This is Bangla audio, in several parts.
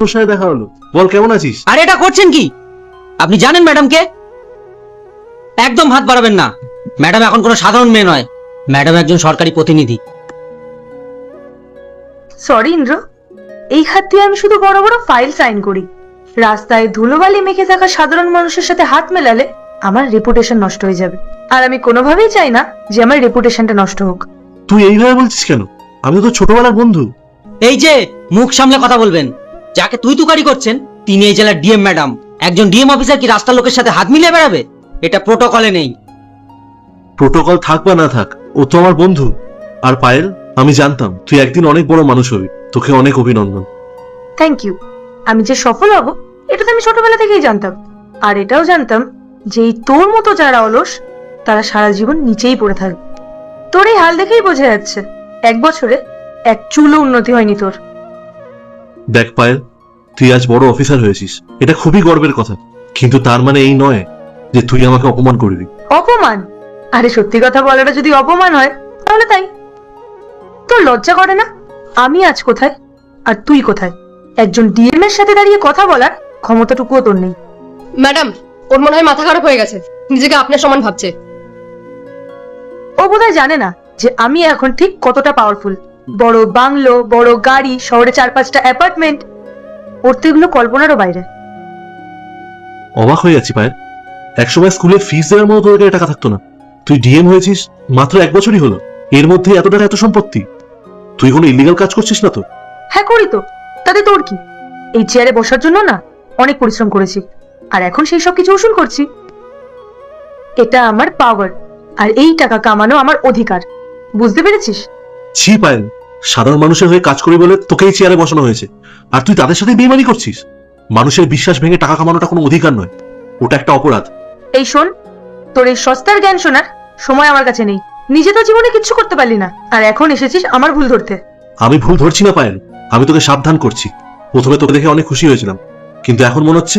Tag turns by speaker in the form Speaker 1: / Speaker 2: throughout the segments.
Speaker 1: তোর সাথে দেখা হলো, বল কেমন আছিস?
Speaker 2: আরে এটা করছেন কি? আপনি জানেন ম্যাডামকে? একদম হাত বাড়াবেন না। ম্যাডাম এখন কোনো সাধারণ মেয়ে নয়, ম্যাডাম একজন সরকারি প্রতিনিধি।
Speaker 3: সরি ইন্দ্র, এই হাত দিয়ে আমি শুধু বড় বড় ফাইল সাইন করি। রাস্তায় ধুলোবালি মেখে থাকা সাধারণ মানুষের সাথে হাত মেলালে আমার রেপুটেশন নষ্ট হয়ে যাবে, আর আমি কোনোভাবেই চাই না যে আমার রেপুটেশনটা নষ্ট হোক।
Speaker 1: তুই এইভাবে বলছিস কেন? আমি তো তোর ছোটবেলার বন্ধু।
Speaker 2: এই যে মুখ সামলে কথা বলবেন। যাকে তুই তুকারি করছেন তিনি এই জেলার ডিএম ম্যাডাম। একজন ডিএম অফিসার কি রাস্তার লোকের সাথে হাত মিলিয়ে বেড়াবে? এটা প্রোটোকলে নেই।
Speaker 1: প্রোটোকল থাক বা না থাক, ও তো আমার বন্ধু। আর পায়েল, আমি জানতাম তুই একদিন অনেক বড় মানুষ হবি, তোকে অনেক অভিনন্দন।
Speaker 3: Thank you. আমি যে সফল হব এটা তো আমি ছোটবেলা থেকেই জানতাম, আর এটাও জানতাম যে এই তোর মতো যারা অলস তারা সারা জীবন নিচেই পড়ে থাকবে। তোর এই হাল দেখেই বোঝা যাচ্ছে 1 বছরে 1 চুলও উন্নতি হয়নি তোর।
Speaker 1: দেখ পায়েল, তুই আজ বড় অফিসার হয়েছিস, এটা খুবই গর্বের কথা, কিন্তু তার মানে এই নয় যে তুই আমাকে অপমান করবি।
Speaker 3: অপমান? আরে সত্যি কথা বলাটা যদি অপমান হয় তাহলে তাই। তোর লজ্জা করে না? আমি আজ কোথায় আর তুই কোথায়? একজন ডিএম এর সাথে দাঁড়িয়ে কথা বলার ক্ষমতাটুকুও তোর নেই।
Speaker 4: ম্যাডাম, ওর মনে হয় মাথা খারাপ হয়ে গেছে, নিজেকে আপনার সমান ভাবছে।
Speaker 3: ও বোধহয় জানে না যে আমি এখন ঠিক কতটা পাওয়ারফুল। বড় বাংলো, বড় গাড়ি, শহরে 4-5টা অ্যাপার্টমেন্ট, ওর তো এগুলো কল্পনারও বাইরে।
Speaker 1: অবাক হয়ে যাচ্ছি পায়েল, একসময় স্কুলে ফিস দেওয়ার মতো তোর কাছে টাকা থাকতো না, তুই ডিএম হয়েছিস মাত্র 1 বছরই হলো, এর মধ্যে এত টাকা, এত সম্পত্তি। তুই কোনো ইলিগাল কাজ করছিস না তো?
Speaker 3: হ্যাঁ করি তো, তাতে তোর কি? এই চেয়ারে বসার জন্য না অনেক পরিশ্রম করেছি, আর এখন সেই সব কিছু উসুল করছি। এটা আমার পাওয়ার, আর এই টাকা কামানো আমার অধিকার, বুঝতে পেরেছিস?
Speaker 1: ছি পায়েল, সাধারণ মানুষের হয়ে কাজ করি বলে তোকে এই চেয়ারে বসানো হয়েছে, আর তুই তাদের সাথে বেইমানি করছিস। মানুষের বিশ্বাস ভেঙে টাকা কামানোটা কোনো অধিকার নয়, ওটা একটা অপরাধ।
Speaker 3: এই শোন, তোর এই সস্তার জ্ঞান শোনার সময় আমার কাছে নেই। নিজে তো জীবনে কিচ্ছু করতে পারলি না, আর এখন এসেছিস আমার ভুল ধরতে।
Speaker 1: আমি ভুল ধরছি না পায়েল, আমি তোকে সাবধান করছি। প্রথমে তোকে দেখে অনেক খুশি হয়েছিলাম, কিন্তু এখন মনে হচ্ছে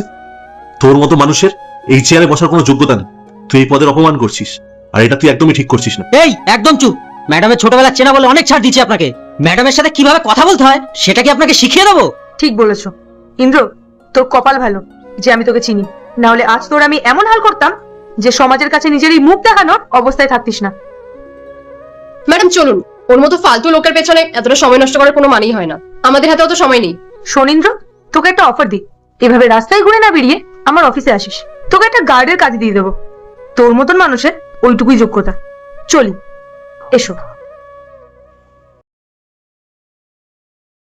Speaker 1: তোর মতো মানুষের এই চেয়ারে বসার কোনো যোগ্যতা নেই। তুই এই পদের অপমান করছিস, আর এটা তুই একদমই ঠিক করছিস না।
Speaker 2: এই একদম চুপ। ম্যাডামের ছোটবেলা চেনা বলে অনেক ছাড় দিচ্ছি আপনাকে। ম্যাডামের সাথে কিভাবে কথা বলতে হয় সেটা কি আপনাকে শিখিয়ে দেবো?
Speaker 3: ঠিক বলেছো ইন্দ্র, তোর কপাল ভালো যে আমি তোকে চিনি, না হলে আজ তোর আমি এমন হাল করতাম যে সমাজের কাছে নিজের এই মুখ দেখানোর অবস্থায় থাকতিস না।
Speaker 4: ম্যাডাম চলুন, ওর মতো ফালতু লোকের পেছনে এতটা সময় নষ্ট করার কোনো মানেই হয় না। আমাদের হাতে অত সময় নেই।
Speaker 3: শোন ইন্দ্র, তোকে একটা অফার দিই, এভাবে রাস্তায় ঘুরে না বেরিয়ে আমার অফিসে আসিস, তোকে একটা গার্ডের কাজ দিয়ে দেবো। তোর মতন মানুষের ওইটুকুই যোগ্যতা। চলি, এসো।